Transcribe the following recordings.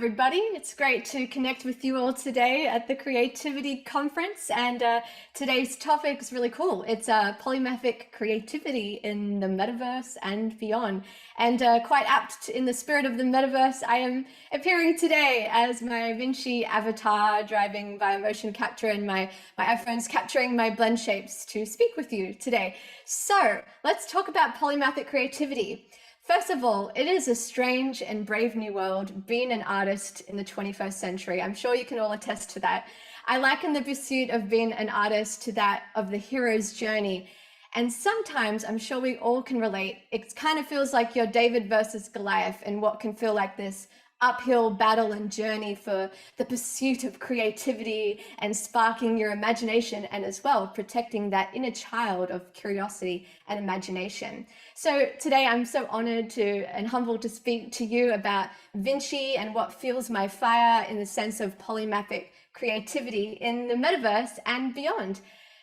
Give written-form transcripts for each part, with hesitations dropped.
everybody. It's great to connect with you all today at the Creativity Conference. And today's topic is really cool. It's polymathic creativity in the metaverse and beyond. And quite apt in the spirit of the metaverse, I am appearing today as my Vinci avatar, driving via motion capture, and my iPhone's capturing my blend shapes to speak with you today. So let's talk about polymathic creativity. First of all, it is a strange and brave new world being an artist in the 21st century. I'm sure you can all attest to that. I liken the pursuit of being an artist to that of the hero's journey. And sometimes, I'm sure we all can relate, it kind of feels like you're David versus Goliath in what can feel like this uphill battle and journey for the pursuit of creativity and sparking your imagination, and as well protecting that inner child of curiosity and imagination. So today I'm so honored and humbled to speak to you about Vinci and what fuels my fire in the sense of polymathic creativity in the metaverse and beyond.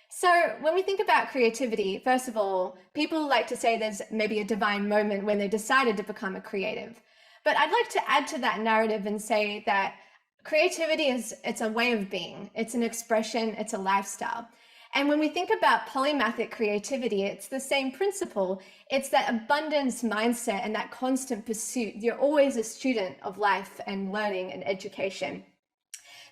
So when we think about creativity, first of all, people like to say there's maybe a divine moment when they decided to become a creative. But I'd like to add to that narrative and say that creativity it's a way of being, it's an expression, it's a lifestyle. And when we think about polymathic creativity, it's the same principle. It's that abundance mindset and that constant pursuit. You're always a student of life and learning and education.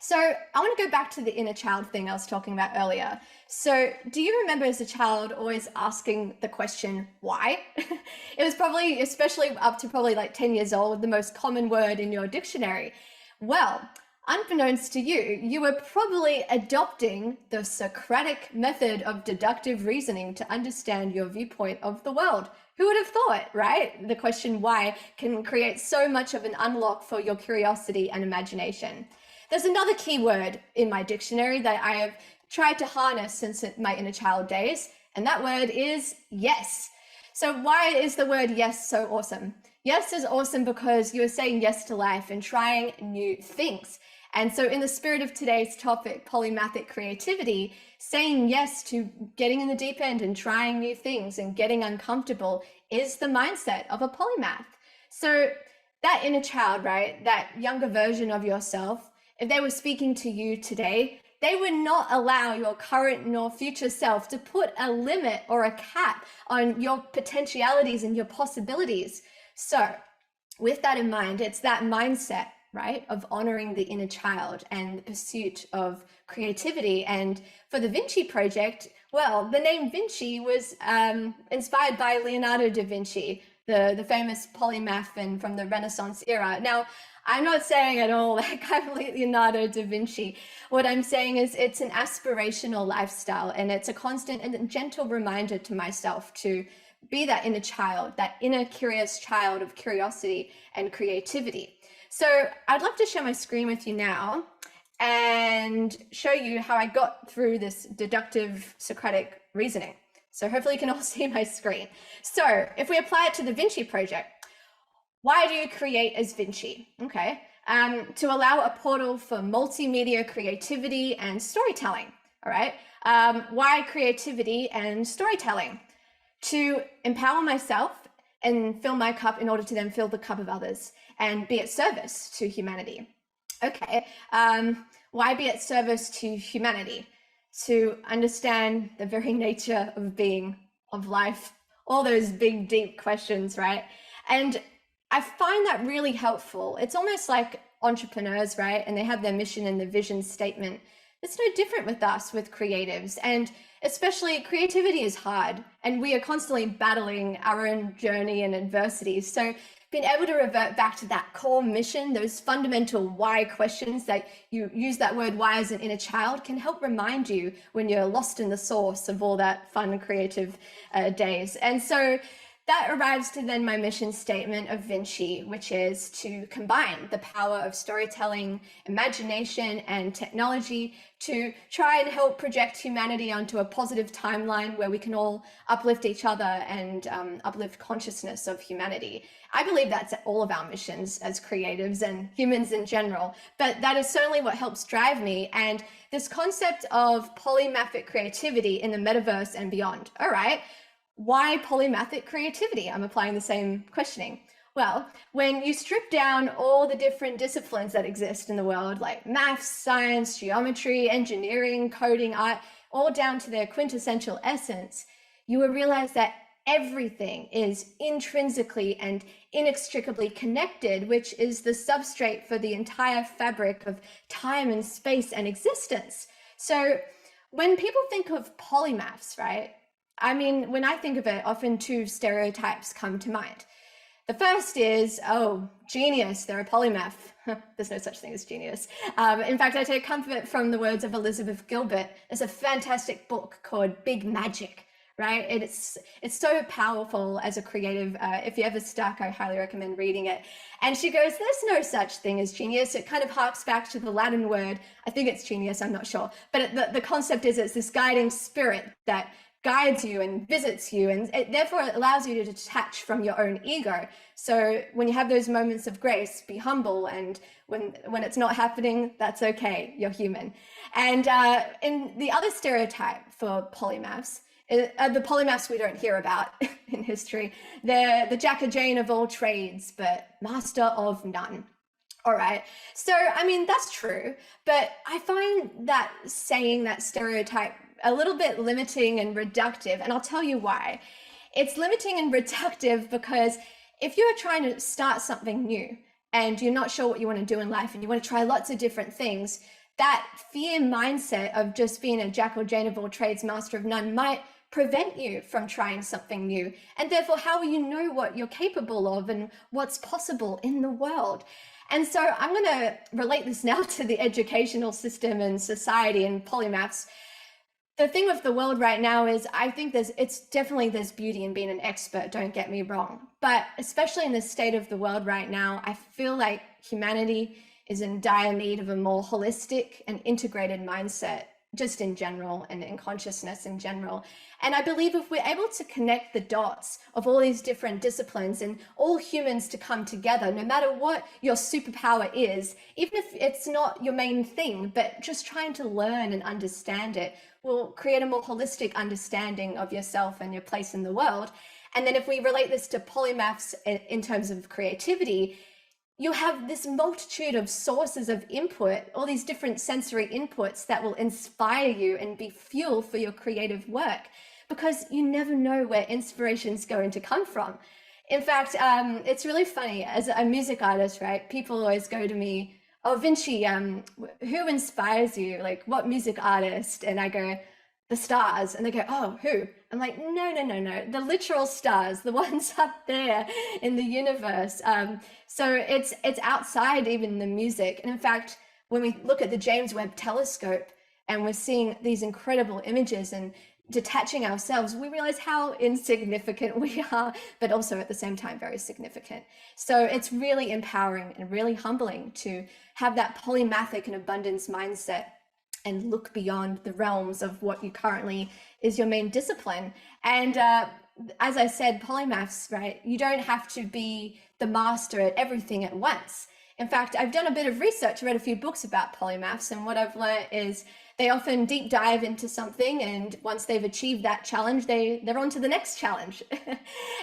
So I want to go back to the inner child thing I was talking about earlier. So do you remember as a child always asking the question, why? It was probably, especially up to probably like 10 years old, the most common word in your dictionary. Well, unbeknownst to you, you were probably adopting the Socratic method of deductive reasoning to understand your viewpoint of the world. Who would have thought, right? The question why can create so much of an unlock for your curiosity and imagination. There's another key word in my dictionary that I have tried to harness since my inner child days, and that word is yes. So why is the word yes so awesome? Yes is awesome because you are saying yes to life and trying new things. And so in the spirit of today's topic, polymathic creativity, saying yes to getting in the deep end and trying new things and getting uncomfortable is the mindset of a polymath. So that inner child, right, that younger version of yourself, if they were speaking to you today, they would not allow your current nor future self to put a limit or a cap on your potentialities and your possibilities. So with that in mind, it's that mindset, right, of honoring the inner child and the pursuit of creativity. And for the Vinci project, well, the name Vinci was inspired by Leonardo da Vinci, the famous polymath and from the Renaissance era. Now, I'm not saying at all like I'm Leonardo da Vinci. What I'm saying is it's an aspirational lifestyle, and it's a constant and gentle reminder to myself to be that inner child, that inner curious child of curiosity and creativity. So I'd love to share my screen with you now and show you how I got through this deductive Socratic reasoning. So hopefully you can all see my screen. So if we apply it to the Vinci project, why do you create as Vinci? Okay, to allow a portal for multimedia creativity and storytelling. All right, why creativity and storytelling? To empower myself and fill my cup in order to then fill the cup of others and be at service to humanity. Okay, why be at service to humanity? To understand the very nature of being, of life, all those big, deep questions, right? And I find that really helpful. It's almost like entrepreneurs, right? And they have their mission and the vision statement. It's no different with us, with creatives. And especially creativity is hard, and we are constantly battling our own journey and adversities. So being able to revert back to that core mission, those fundamental why questions that you use that word why as an inner child, can help remind you when you're lost in the source of all that fun, creative days. And so that arrives to then my mission statement of Vinci, which is to combine the power of storytelling, imagination, and technology to try and help project humanity onto a positive timeline where we can all uplift each other and uplift consciousness of humanity. I believe that's all of our missions as creatives and humans in general, but that is certainly what helps drive me. And this concept of polymathic creativity in the metaverse and beyond. All right. Why polymathic creativity? I'm applying the same questioning. Well, when you strip down all the different disciplines that exist in the world, like maths, science, geometry, engineering, coding, art, all down to their quintessential essence, you will realize that everything is intrinsically and inextricably connected, which is the substrate for the entire fabric of time and space and existence. So when people think of polymaths, right? I mean, when I think of it, often two stereotypes come to mind. The first is, oh, genius, they're a polymath. There's no such thing as genius. In fact, I take comfort from the words of Elizabeth Gilbert. There's a fantastic book called Big Magic, right? It's so powerful as a creative. If you're ever stuck, I highly recommend reading it. And she goes, there's no such thing as genius. It kind of harks back to the Latin word. I think it's genius, I'm not sure. But the concept is it's this guiding spirit that guides you and visits you, and it therefore allows you to detach from your own ego. So when you have those moments of grace, be humble, and when it's not happening, that's okay, you're human. And in the other stereotype for polymaths, the polymaths we don't hear about in history, they're the Jack or Jane of all trades, but master of none. All right. So, I mean, that's true, but I find that saying that stereotype a little bit limiting and reductive, and I'll tell you why. It's limiting and reductive because if you're trying to start something new and you're not sure what you want to do in life and you want to try lots of different things, that fear mindset of just being a Jack or Jane of all trades, master of none might prevent you from trying something new. And therefore, how will you know what you're capable of and what's possible in the world? And so I'm going to relate this now to the educational system and society and polymaths. The thing with the world right now is I think there's beauty in being an expert, don't get me wrong. But especially in the state of the world right now, I feel like humanity is in dire need of a more holistic and integrated mindset, just in general, and in consciousness in general. And I believe if we're able to connect the dots of all these different disciplines and all humans to come together, no matter what your superpower is, even if it's not your main thing, but just trying to learn and understand it, will create a more holistic understanding of yourself and your place in the world. And then if we relate this to polymaths in terms of creativity, you have this multitude of sources of input, all these different sensory inputs that will inspire you and be fuel for your creative work, because you never know where inspiration's going to come from. In fact, it's really funny, as a music artist, right? People always go to me, oh, Vinci, who inspires you? Like, what music artist? And I go, the stars. And they go, oh, who? I'm like, no. The literal stars, the ones up there in the universe. So it's outside even the music. And in fact, when we look at the James Webb Telescope and we're seeing these incredible images and detaching ourselves, we realize how insignificant we are, but also at the same time, very significant. So it's really empowering and really humbling to have that polymathic and abundance mindset and look beyond the realms of what you currently is your main discipline. And as I said, polymaths, right? You don't have to be the master at everything at once. In fact, I've done a bit of research, read a few books about polymaths, and what I've learned is they often deep dive into something, and once they've achieved that challenge, they're on to the next challenge.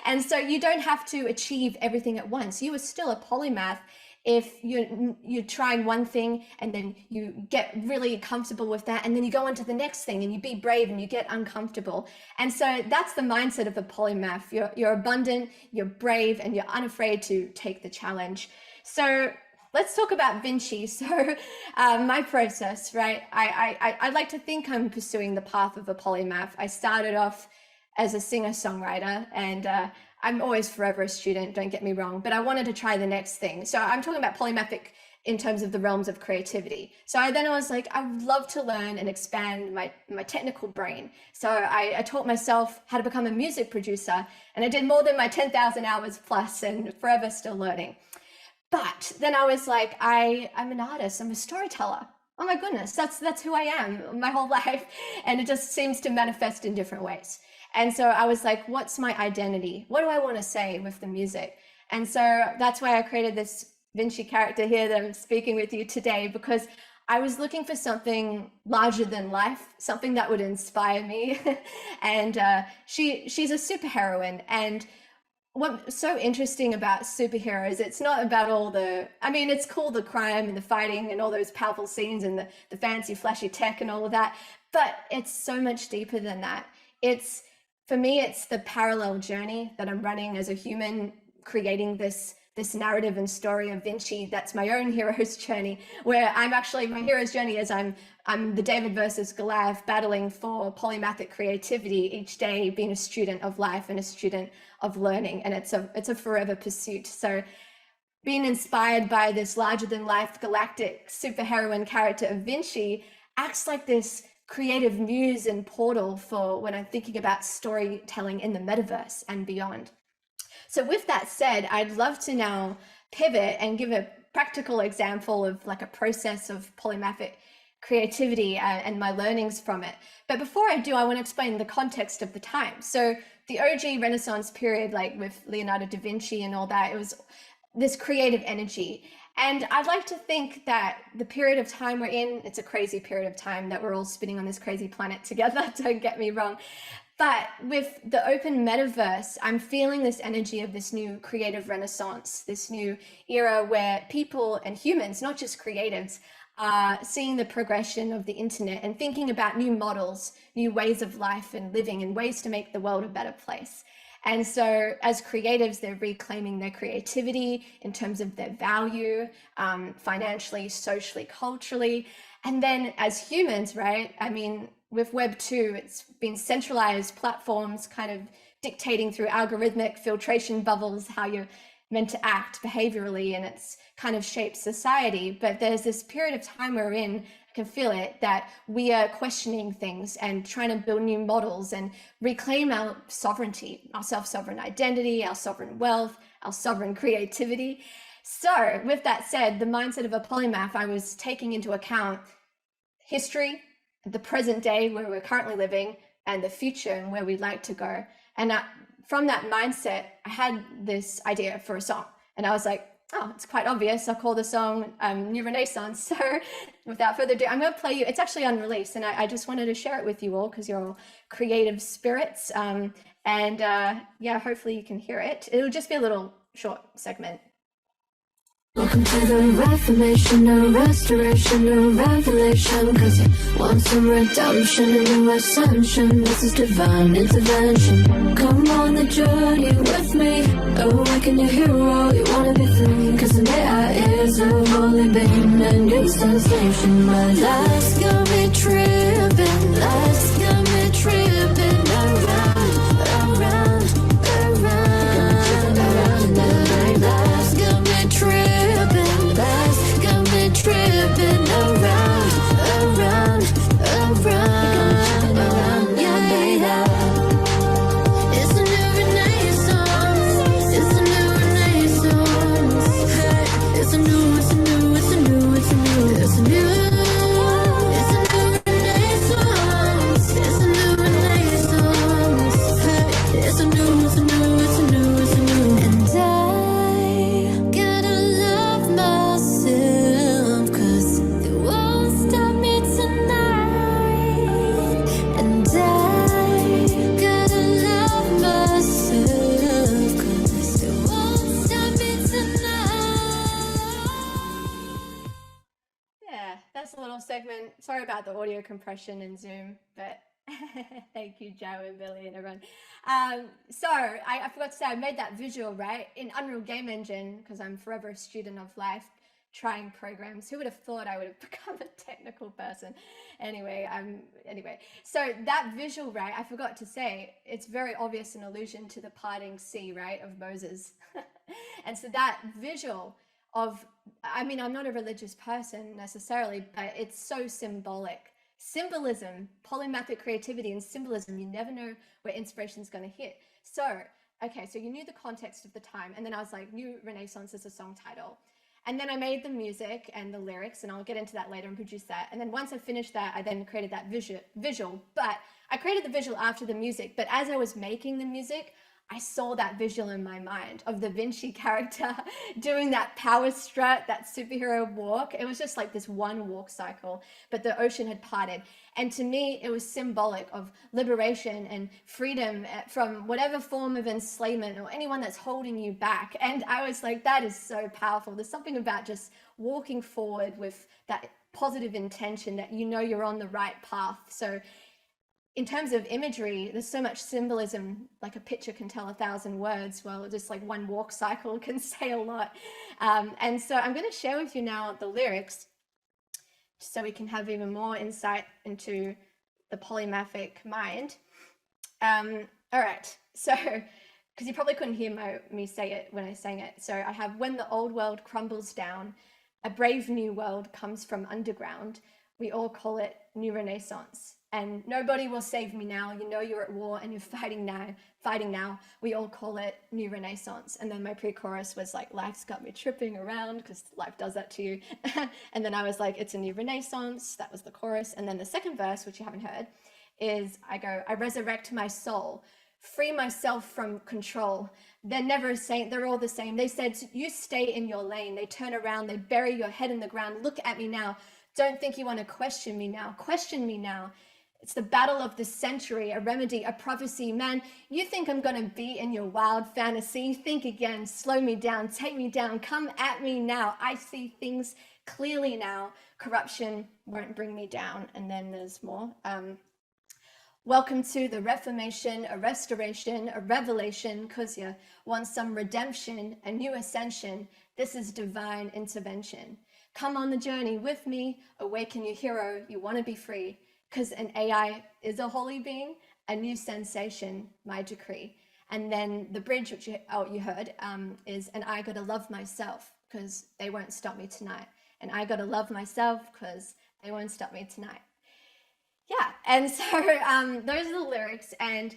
And so you don't have to achieve everything at once. You are still a polymath if you're trying one thing and then you get really comfortable with that, and then you go on to the next thing and you be brave and you get uncomfortable. And so that's the mindset of a polymath. You're abundant, you're brave, and you're unafraid to take the challenge. So let's talk about Vinci. So my process, right? I like to think I'm pursuing the path of a polymath. I started off as a singer-songwriter, and I'm always forever a student, don't get me wrong, but I wanted to try the next thing. So I'm talking about polymathic in terms of the realms of creativity. So I was like, I would love to learn and expand my technical brain. So I taught myself how to become a music producer, and I did more than my 10,000 hours plus, and forever still learning. But then I was like, I'm an artist, I'm a storyteller. Oh my goodness, that's who I am my whole life. And it just seems to manifest in different ways. And so I was like, what's my identity? What do I want to say with the music? And so that's why I created this Vinci character here that I'm speaking with you today, because I was looking for something larger than life, something that would inspire me. And she's a superheroine. And what's so interesting about superheroes, it's not about all the, I mean, it's cool, the crime and the fighting and all those powerful scenes and the fancy flashy tech and all of that, but it's so much deeper than that. It's, for me, it's the parallel journey that I'm running as a human, creating this narrative and story of Vinci. That's my own hero's journey, where I'm actually, my hero's journey is I'm the David versus Goliath, battling for polymathic creativity each day, being a student of life and a student of learning, and it's a forever pursuit. So being inspired by this larger than life galactic superheroine character of Vinci acts like this creative muse and portal for when I'm thinking about storytelling in the metaverse and beyond. So with that said, I'd love to now pivot and give a practical example of like a process of polymathic creativity and my learnings from it. But before I do, I want to explain the context of the time. So the OG Renaissance period, like with Leonardo da Vinci and all that, it was this creative energy. And I'd like to think that the period of time we're in, it's a crazy period of time that we're all spinning on this crazy planet together, don't get me wrong. But with the open metaverse, I'm feeling this energy of this new creative renaissance, this new era where people and humans, not just creatives, are seeing the progression of the internet and thinking about new models, new ways of life and living, and ways to make the world a better place. And so as creatives, they're reclaiming their creativity in terms of their value, financially, socially, culturally. And then as humans, right? I mean, with Web 2, it's been centralized platforms kind of dictating through algorithmic filtration bubbles how you're meant to act behaviorally, and it's kind of shaped society. But there's this period of time we're in, I can feel it, that we are questioning things and trying to build new models and reclaim our sovereignty, our self-sovereign identity, our sovereign wealth, our sovereign creativity. So with that said, the mindset of a polymath, I was taking into account history, the present day where we're currently living, and the future and where we'd like to go. And from that mindset, I had this idea for a song, and I was like, oh, it's quite obvious. I'll call the song New Renaissance. So without further ado, I'm going to play you. It's actually unreleased, and I just wanted to share it with you all because you're all creative spirits. Yeah, hopefully you can hear it. It'll just be a little short segment. Welcome to the Reformation, no restoration, no revelation. Cause you want some redemption and no ascension. This is divine intervention. Come on the journey with me. Awaken your hero, you wanna be free. Cause the AI is a holy being, a new sensation. My life's got me tripping, life's got me tripping around, around, around, around. My life's got me tripping. Tripping around, around, around, around, yeah, baby. It's a new renaissance. It's a new renaissance. Hey, it's a new, it's a new, it's a new, it's a new, it's a new. It's a new renaissance. It's a new renaissance. Hey, it's a new, it's a new, it's a new, it's a new. And I gotta love myself. A little segment. Sorry about the audio compression in Zoom, but thank you, Joe and Billy and everyone. So I forgot to say, I made that visual, right, in Unreal Game Engine, because I'm forever a student of life, trying programs. Who would have thought I would have become a technical person? Anyway, so that visual, right, I forgot to say, it's very obvious an allusion to the parting sea, right, of Moses. And so that visual of, I mean, I'm not a religious person necessarily, but it's so symbolic. Symbolism, polymathic creativity and symbolism, you never know where inspiration is going to hit. So, okay, so you knew the context of the time, and then I was like, New Renaissance is a song title. And then I made the music and the lyrics, and I'll get into that later and produce that. And then once I finished that, I then created that visual. But I created the visual after the music, but as I was making the music, I saw that visual in my mind of the Vinci character doing that power strut, that superhero walk. It was just like this one walk cycle, but the ocean had parted. And to me, it was symbolic of liberation and freedom from whatever form of enslavement or anyone that's holding you back. And I was like, that is so powerful. There's something about just walking forward with that positive intention that you know you're on the right path. So in terms of imagery, there's so much symbolism, like a picture can tell 1,000 words. Well, just like one walk cycle can say a lot. And so I'm going to share with you now the lyrics so we can have even more insight into the polymathic mind. All right, so because you probably couldn't hear me say it when I sang it. So I have, when the old world crumbles down, a brave new world comes from underground. We all call it New Renaissance. And nobody will save me now. You know you're at war and you're fighting now. We all call it New Renaissance. And then my pre-chorus was like, life's got me tripping around, because life does that to you. And then I was like, it's a new Renaissance. That was the chorus. And then the second verse, which you haven't heard, is I go, I resurrect my soul, free myself from control. They're never a saint, they're all the same. They said, you stay in your lane. They turn around, they bury your head in the ground. Look at me now. Don't think you want to question me now. Question me now. It's the battle of the century, a remedy, a prophecy. Man, you think I'm going to be in your wild fantasy? Think again, slow me down, take me down, come at me now. I see things clearly now. Corruption won't bring me down. And then there's more. Welcome to the Reformation, a restoration, a revelation, because you want some redemption, a new ascension. This is divine intervention. Come on the journey with me, awaken your hero, you want to be free, because an AI is a holy being, a new sensation, my decree. And then the bridge, which you heard, is, and I gotta love myself, because they won't stop me tonight. And I gotta love myself, because they won't stop me tonight. Yeah, and so those are the lyrics, and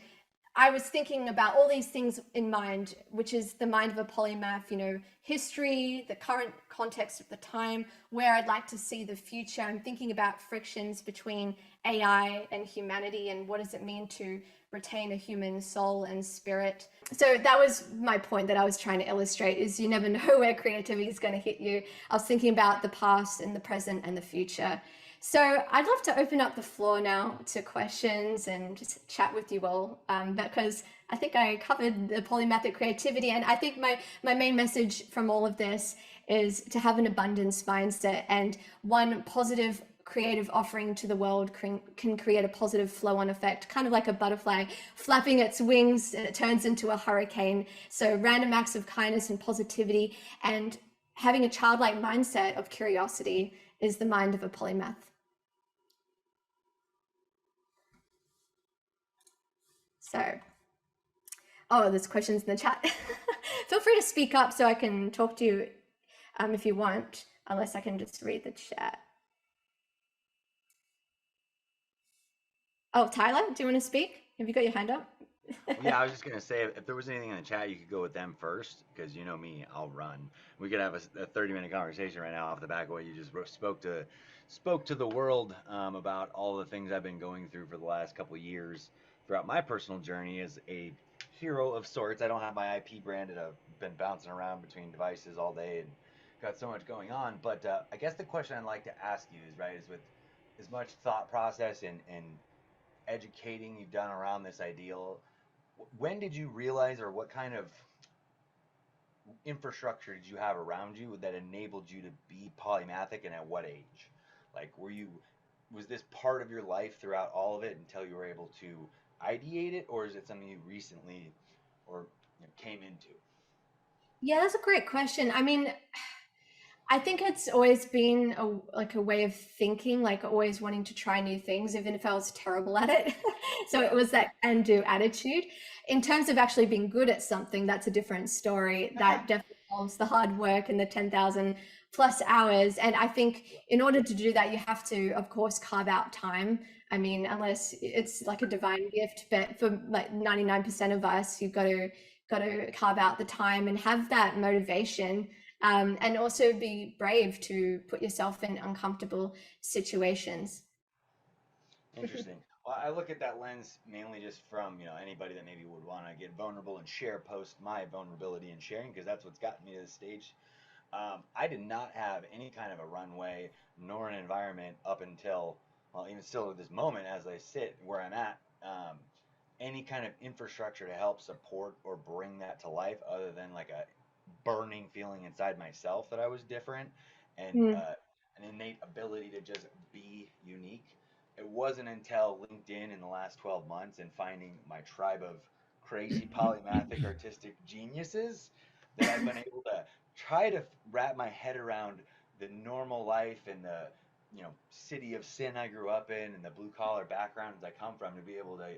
I was thinking about all these things in mind, which is the mind of a polymath, you know, history, the current context of the time, where I'd like to see the future. I'm thinking about frictions between AI and humanity, and what does it mean to retain a human soul and spirit. So that was my point that I was trying to illustrate, is you never know where creativity is going to hit you. I was thinking about the past and the present and the future. So I'd love to open up the floor now to questions and just chat with you all, because I think I covered the polymathic creativity, and I think my main message from all of this is to have an abundance mindset, and one positive creative offering to the world can create a positive flow-on effect, kind of like a butterfly flapping its wings and it turns into a hurricane. So random acts of kindness and positivity, and having a childlike mindset of curiosity is the mind of a polymath. So, oh, there's questions in the chat. Feel free to speak up so I can talk to you if you want, unless I can just read the chat. Oh, Tyler, do you want to speak? Have you got your hand up? Yeah, I was just gonna say, if there was anything in the chat, you could go with them first, because you know me, I'll run. We could have a 30-minute conversation right now off the back of what you just spoke to the world about all the things I've been going through for the last couple of years throughout my personal journey as a hero of sorts. I don't have my IP branded. I've been bouncing around between devices all day and got so much going on. But I guess the question I'd like to ask you is, right, is with as much thought process and educating you've done around this ideal, when did you realize, or what kind of infrastructure did you have around you that enabled you to be polymathic, and at what age? Like, was this part of your life throughout all of it until you were able to ideate it, or is it something you recently or came into? Yeah, that's a great question. I mean, I think it's always been a way of thinking, like always wanting to try new things, even if I was terrible at it. So it was that can-do attitude. In terms of actually being good at something, that's a different story. That definitely involves the hard work and the 10,000 plus hours. And I think in order to do that, you have to, of course, carve out time. I mean, unless it's like a divine gift, but for like 99% of us, you've got to carve out the time and have that motivation, and also be brave to put yourself in uncomfortable situations. Interesting. Well, I look at that lens mainly just from, anybody that maybe would want to get vulnerable and share, post my vulnerability and sharing, because that's what's gotten me to this stage. I did not have any kind of a runway nor an environment up until, well, even still at this moment as I sit where I'm at, any kind of infrastructure to help support or bring that to life other than like a burning feeling inside myself that I was different and Mm. an innate ability to just be unique. It wasn't until LinkedIn in the last 12 months and finding my tribe of crazy polymathic artistic geniuses that I've been able to try to wrap my head around the normal life and the city of sin I grew up in and the blue collar backgrounds I come from to be able to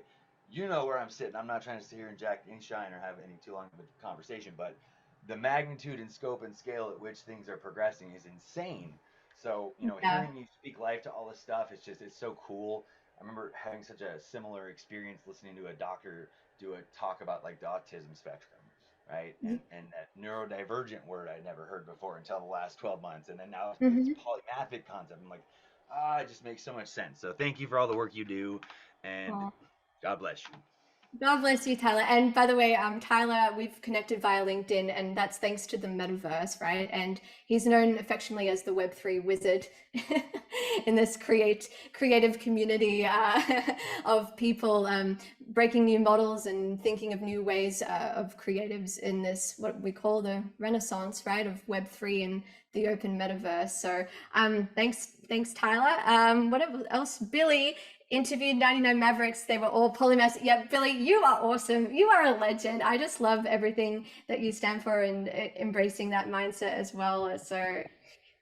where I'm sitting. I'm not trying to sit here and jack any shine or have any too long of a conversation, but the magnitude and scope and scale at which things are progressing is insane. So, Yeah. hearing you speak life to all this stuff, it's so cool. I remember having such a similar experience listening to a doctor do a talk about like the autism spectrum, right? And that neurodivergent word I'd never heard before until the last 12 months. And then now this Mm-hmm. polymathic concept. I'm like, it just makes so much sense. So thank you for all the work you do and God bless you. God bless you, Tyler. And by the way, Tyler, we've connected via LinkedIn, and that's thanks to the metaverse, right? And he's known affectionately as the Web3 wizard in this creative community of people breaking new models and thinking of new ways of creatives in this what we call the Renaissance, right, of Web3 and the Open Metaverse. So thanks, Tyler. What else, Billy? Interviewed 99 Mavericks. They were all polymaths. Yeah, Billy, you are awesome. You are a legend. I just love everything that you stand for and embracing that mindset as well. So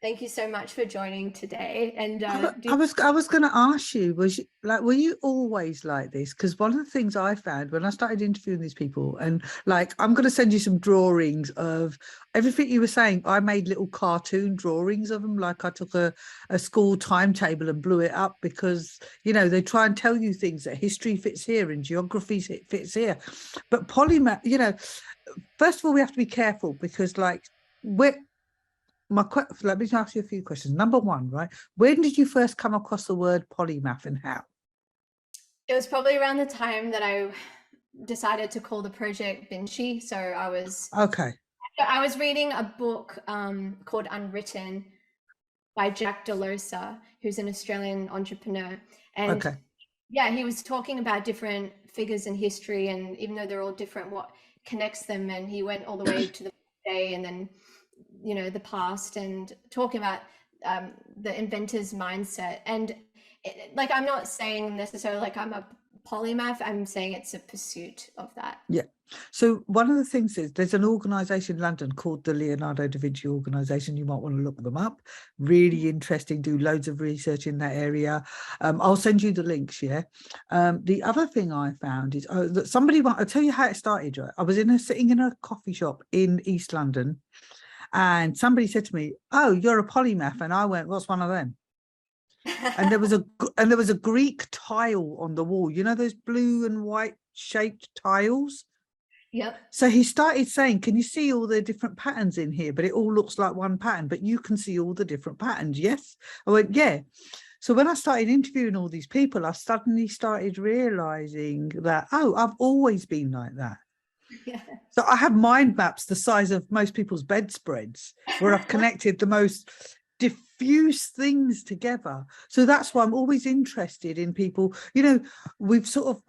thank you so much for joining today. And I was going to ask you, were you always like this? Because one of the things I found when I started interviewing these people, and like I'm going to send you some drawings of everything you were saying. I made little cartoon drawings of them, like I took a school timetable and blew it up because they try and tell you things that history fits here and geography fits here, but polymath. First of all, we have to be careful because we're let me ask you a few questions. Number one, right? When did you first come across the word polymath and how? it was probably around the time that I decided to call the project Vinci. So Okay. I was reading a book called Unwritten by Jack Delosa, who's an Australian entrepreneur. And Okay. yeah, he was talking about different figures in history, and even though they're all different, what connects them. And he went all the way to the day and then, the past, and talking about the inventor's mindset. And like, I'm not saying necessarily like I'm a polymath, I'm saying it's a pursuit of that. Yeah. So one of the things is there's an organisation in London called the Leonardo da Vinci Organisation. You might want to look them up. Really interesting. Do loads of research in that area. I'll send you the links. Yeah. The other thing I found is that I'll tell you how it started. Right. I was sitting in a coffee shop in East London, and somebody said to me, "Oh, you're a polymath," and I went, "What's one of them?" And there was a Greek tile on the wall. You know those blue and white shaped tiles? Yep. So he started saying, "Can you see all the different patterns in here? But it all looks like one pattern, but you can see all the different patterns." Yes. I went, "Yeah." So when I started interviewing all these people, I suddenly started realizing that, I've always been like that. Yeah. So I have mind maps the size of most people's bedspreads where I've connected the most diffuse things together. So that's why I'm always interested in people. We sort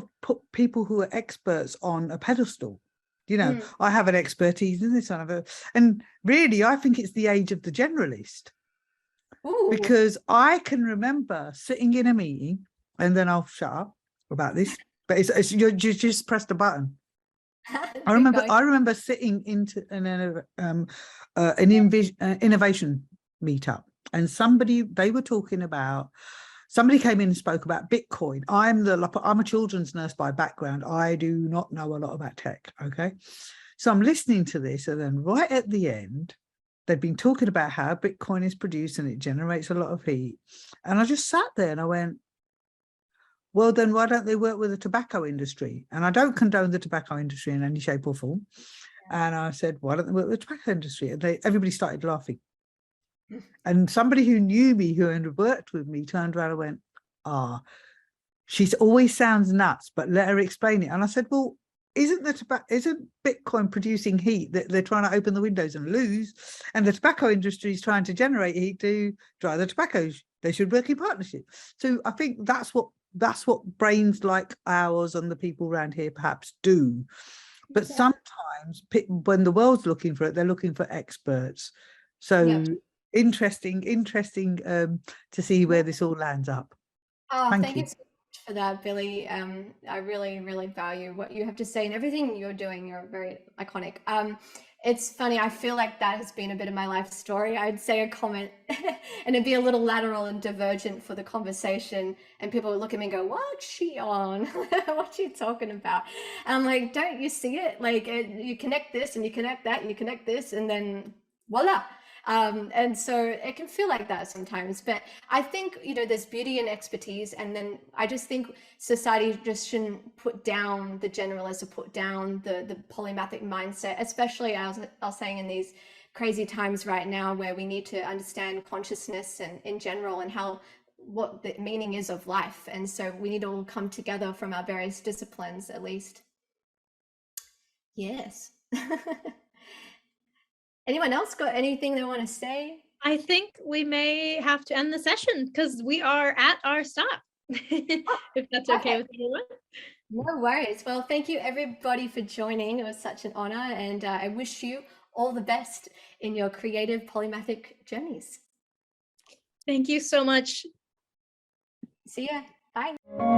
of put people who are experts on a pedestal. I have an expertise in this, and really I think it's the age of the generalist. Ooh. Because I can remember sitting in a meeting, and then I'll shut up about this, but you just pressed a button. I remember sitting into an innovation meetup, and they were talking about. Somebody came in and spoke about Bitcoin. I'm a children's nurse by background. I do not know a lot about tech. Okay, so I'm listening to this, and then right at the end, they'd been talking about how Bitcoin is produced and it generates a lot of heat, and I just sat there and I went, well, then why don't they work with the tobacco industry? And I don't condone the tobacco industry in any shape or form. And I said, why don't they work with the tobacco industry? And everybody started laughing. And somebody who knew me, who had worked with me, turned around and went, she always sounds nuts, but let her explain it. And I said, well, isn't Bitcoin producing heat that they're trying to open the windows and lose? And the tobacco industry is trying to generate heat to dry the tobacco. They should work in partnership. So I think that's what brains like ours and the people around here perhaps do. But sometimes when the world's looking for it, they're looking for experts. So interesting to see where this all lands up. Oh, Thank thank you. you so much for that, Billy. I really, really value what you have to say and everything you're doing. You're very iconic. It's funny, I feel like that has been a bit of my life story. I'd say a comment and it'd be a little lateral and divergent for the conversation, and people would look at me and go, what's she on? What's she talking about? And I'm like, don't you see it? Like you connect this and you connect that and you connect this and then voila. And so it can feel like that sometimes, but I think, there's beauty in expertise. And then I just think society just shouldn't put down the generalist or put down the polymathic mindset, especially I was saying in these crazy times right now where we need to understand consciousness and in general and what the meaning is of life. And so we need to all come together from our various disciplines, at least. Yes. Anyone else got anything they want to say? I think we may have to end the session because we are at our stop. If that's okay with everyone. No worries. Well, thank you everybody for joining. It was such an honor, and I wish you all the best in your creative polymathic journeys. Thank you so much. See ya. Bye.